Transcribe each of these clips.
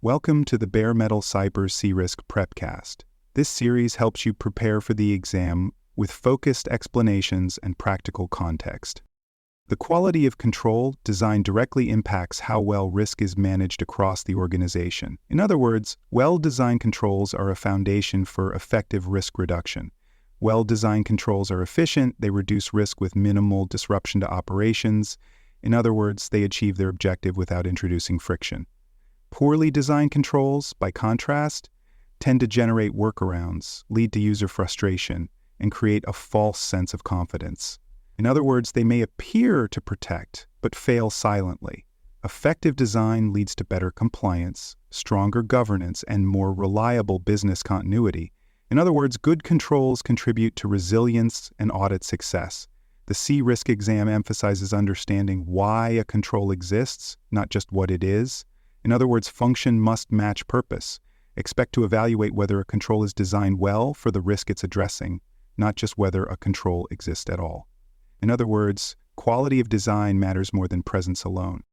Welcome to the Bare Metal Cyber CRISC Prepcast. This series helps you prepare for the exam with focused explanations and practical context. The quality of control design directly impacts how well risk is managed across the organization. In other words, well-designed controls are a foundation for effective risk reduction. Well-designed controls are efficient, they reduce risk with minimal disruption to operations. In other words, they achieve their objective without introducing friction. Poorly designed controls, by contrast, tend to generate workarounds, lead to user frustration, and create a false sense of confidence. In other words, they may appear to protect, but fail silently. Effective design leads to better compliance, stronger governance, and more reliable business continuity. In other words, good controls contribute to resilience and audit success. The CRISC exam emphasizes understanding why a control exists, not just what it is. In other words, function must match purpose. Expect to evaluate whether a control is designed well for the risk it's addressing, not just whether a control exists at all. In other words, quality of design matters more than presence alone.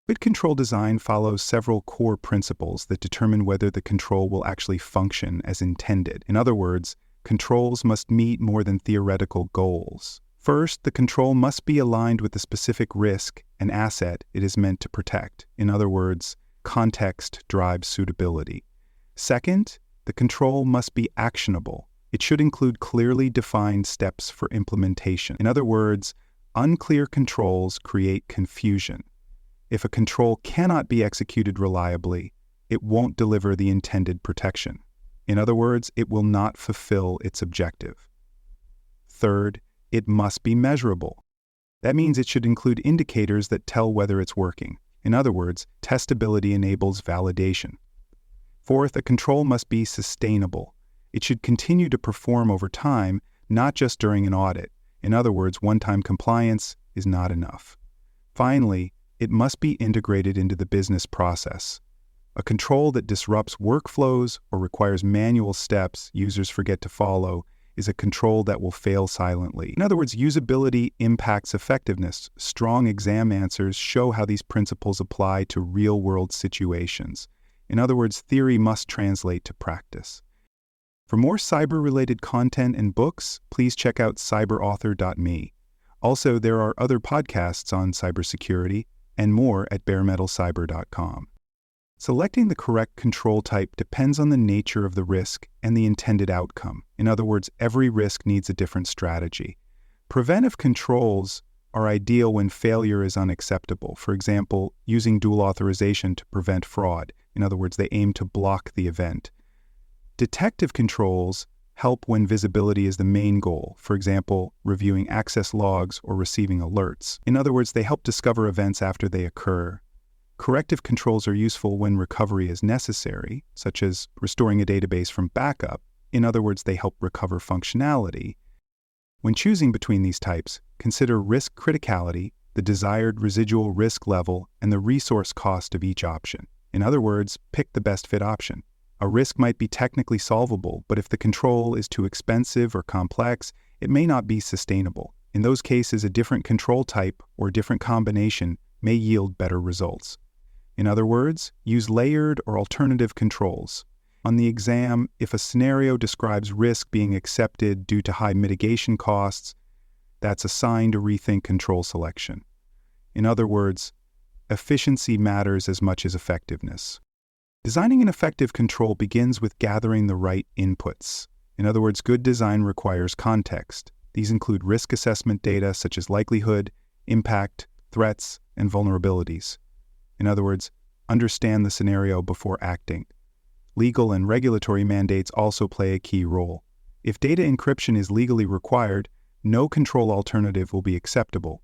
Good control design follows several core principles that determine whether the control will actually function as intended. In other words, controls must meet more than theoretical goals. First, the control must be aligned with the specific risk and asset it is meant to protect. In other words, context drives suitability. Second, the control must be actionable. It should include clearly defined steps for implementation. In other words, unclear controls create confusion. If a control cannot be executed reliably, it won't deliver the intended protection. In other words, it will not fulfill its objective. Third, it must be measurable. That means it should include indicators that tell whether it's working. In other words, testability enables validation. Fourth, a control must be sustainable. It should continue to perform over time, not just during an audit. In other words, one-time compliance is not enough. Finally, it must be integrated into the business process. A control that disrupts workflows or requires manual steps users forget to follow is a control that will fail silently. In other words, usability impacts effectiveness. Strong exam answers show how these principles apply to real-world situations. In other words, theory must translate to practice. For more cyber-related content and books, please check out cyberauthor.me. Also, there are other podcasts on cybersecurity and more at baremetalcyber.com. Selecting the correct control type depends on the nature of the risk and the intended outcome. In other words, every risk needs a different strategy. Preventive controls are ideal when failure is unacceptable. For example, using dual authorization to prevent fraud. In other words, they aim to block the event. Detective controls help when visibility is the main goal, for example, reviewing access logs or receiving alerts. In other words, they help discover events after they occur. Corrective controls are useful when recovery is necessary, such as restoring a database from backup. In other words, they help recover functionality. When choosing between these types, consider risk criticality, the desired residual risk level, and the resource cost of each option. In other words, pick the best fit option. A risk might be technically solvable, but if the control is too expensive or complex, it may not be sustainable. In those cases, a different control type or a different combination may yield better results. In other words, use layered or alternative controls. On the exam, if a scenario describes risk being accepted due to high mitigation costs, that's a sign to rethink control selection. In other words, efficiency matters as much as effectiveness. Designing an effective control begins with gathering the right inputs. In other words, good design requires context. These include risk assessment data such as likelihood, impact, threats, and vulnerabilities. In other words, understand the scenario before acting. Legal and regulatory mandates also play a key role. If data encryption is legally required, no control alternative will be acceptable.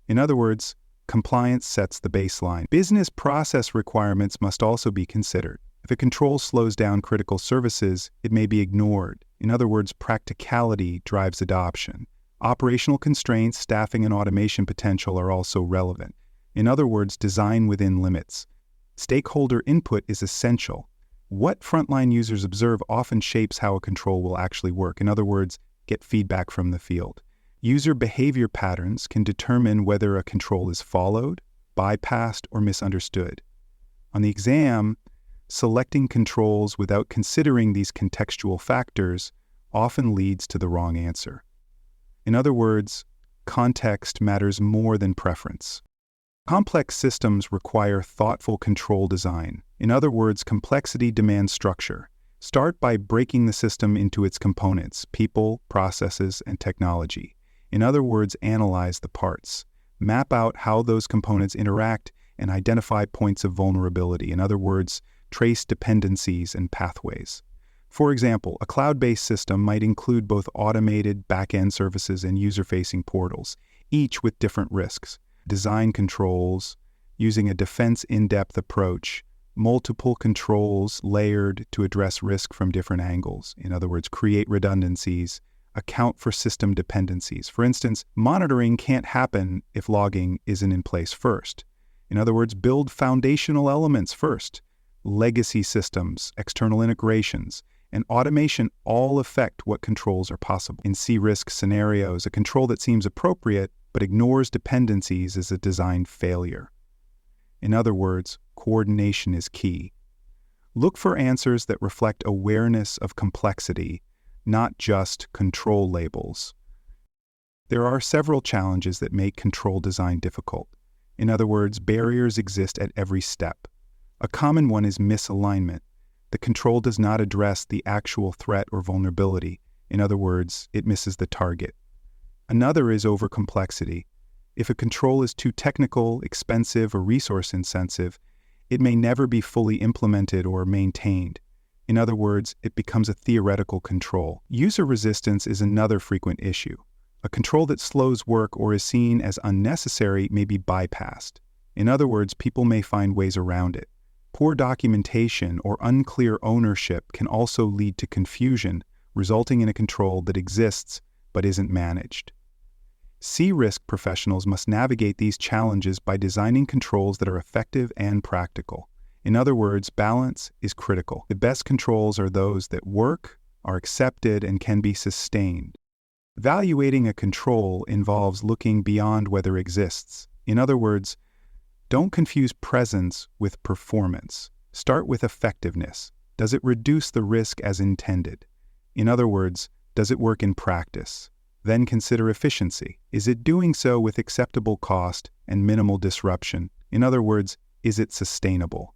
In other words, compliance sets the baseline. Business process requirements must also be considered. If a control slows down critical services, it may be ignored. In other words, practicality drives adoption. Operational constraints, staffing, and automation potential are also relevant. In other words, design within limits. Stakeholder input is essential. What frontline users observe often shapes how a control will actually work. In other words, get feedback from the field. User behavior patterns can determine whether a control is followed, bypassed, or misunderstood. On the exam, selecting controls without considering these contextual factors often leads to the wrong answer. In other words, context matters more than preference. Complex systems require thoughtful control design. In other words, complexity demands structure. Start by breaking the system into its components: people, processes, and technology. In other words, analyze the parts. Map out how those components interact and identify points of vulnerability. In other words, trace dependencies and pathways. For example, a cloud-based system might include both automated back-end services and user-facing portals, each with different risks. Design controls, using a defense in-depth approach, multiple controls layered to address risk from different angles. In other words, create redundancies, account for system dependencies. For instance, monitoring can't happen if logging isn't in place first. In other words, build foundational elements first. Legacy systems, external integrations, and automation all affect what controls are possible. In CRISC scenarios, a control that seems appropriate but ignores dependencies is a design failure. In other words, coordination is key. Look for answers that reflect awareness of complexity, not just control labels. There are several challenges that make control design difficult. In other words, barriers exist at every step. A common one is misalignment. The control does not address the actual threat or vulnerability. In other words, it misses the target. Another is overcomplexity. If a control is too technical, expensive, or resource-intensive, it may never be fully implemented or maintained. In other words, it becomes a theoretical control. User resistance is another frequent issue. A control that slows work or is seen as unnecessary may be bypassed. In other words, people may find ways around it. Poor documentation or unclear ownership can also lead to confusion, resulting in a control that exists but isn't managed. CRISC professionals must navigate these challenges by designing controls that are effective and practical. In other words, balance is critical. The best controls are those that work, are accepted, and can be sustained. Evaluating a control involves looking beyond whether it exists. In other words, don't confuse presence with performance. Start with effectiveness. Does it reduce the risk as intended? In other words, does it work in practice? Then consider efficiency. Is it doing so with acceptable cost and minimal disruption? In other words, is it sustainable?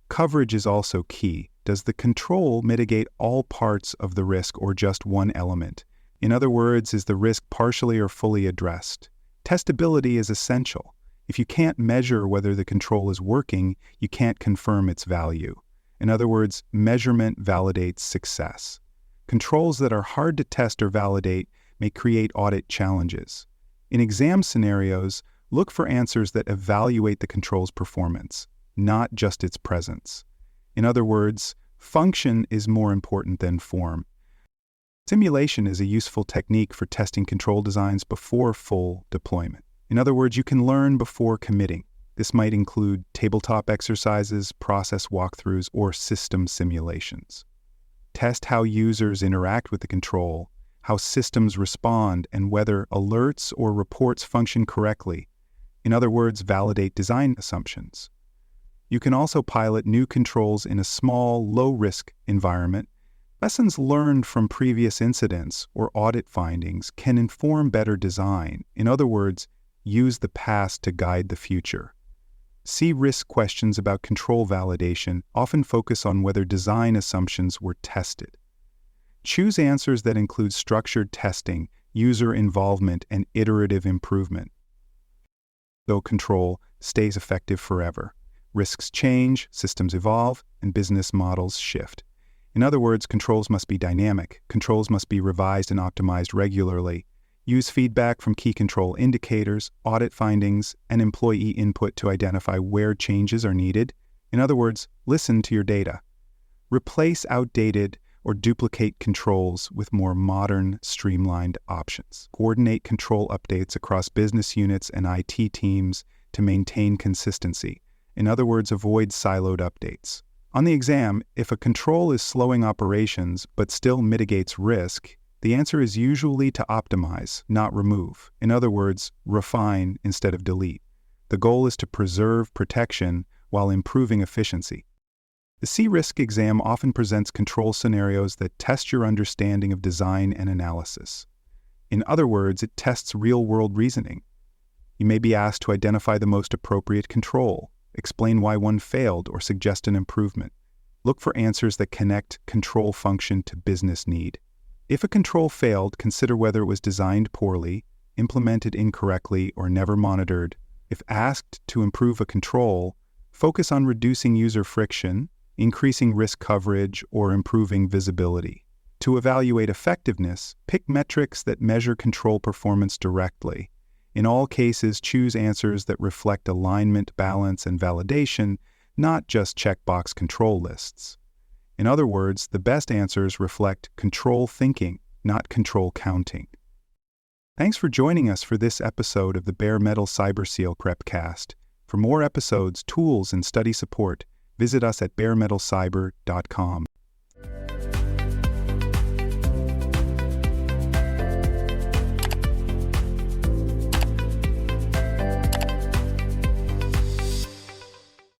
Coverage is also key. Does the control mitigate all parts of the risk or just one element? In other words, is the risk partially or fully addressed? Testability is essential. If you can't measure whether the control is working, you can't confirm its value. In other words, measurement validates success. Controls that are hard to test or validate may create audit challenges. In exam scenarios, look for answers that evaluate the control's performance, not just its presence. In other words, function is more important than form. Simulation is a useful technique for testing control designs before full deployment. In other words, you can learn before committing. This might include tabletop exercises, process walkthroughs, or system simulations. Test how users interact with the control, how systems respond, and whether alerts or reports function correctly. In other words, validate design assumptions. You can also pilot new controls in a small, low-risk environment. Lessons learned from previous incidents or audit findings can inform better design. In other words, use the past to guide the future. CRISC questions about control validation often focus on whether design assumptions were tested. Choose answers that include structured testing, user involvement, and iterative improvement. Though control stays effective forever. Risks change, systems evolve, and business models shift. In other words, controls must be dynamic. Controls must be revised and optimized regularly. Use feedback from key control indicators, audit findings, and employee input to identify where changes are needed. In other words, listen to your data. Replace outdated or duplicate controls with more modern, streamlined options. Coordinate control updates across business units and IT teams to maintain consistency. In other words, avoid siloed updates. On the exam, if a control is slowing operations but still mitigates risk, the answer is usually to optimize, not remove. In other words, refine instead of delete. The goal is to preserve protection while improving efficiency. The CRISC exam often presents control scenarios that test your understanding of design and analysis. In other words, it tests real-world reasoning. You may be asked to identify the most appropriate control, explain why one failed, or suggest an improvement. Look for answers that connect control function to business need. If a control failed, consider whether it was designed poorly, implemented incorrectly, or never monitored. If asked to improve a control, focus on reducing user friction, increasing risk coverage, or improving visibility. To evaluate effectiveness, pick metrics that measure control performance directly. In all cases, choose answers that reflect alignment, balance, and validation, not just checkbox control lists. In other words, the best answers reflect control thinking, not control counting. Thanks for joining us for this episode of the Bare Metal CyberSeal Prepcast. For more episodes, tools, and study support, visit us at baremetalcyber.com.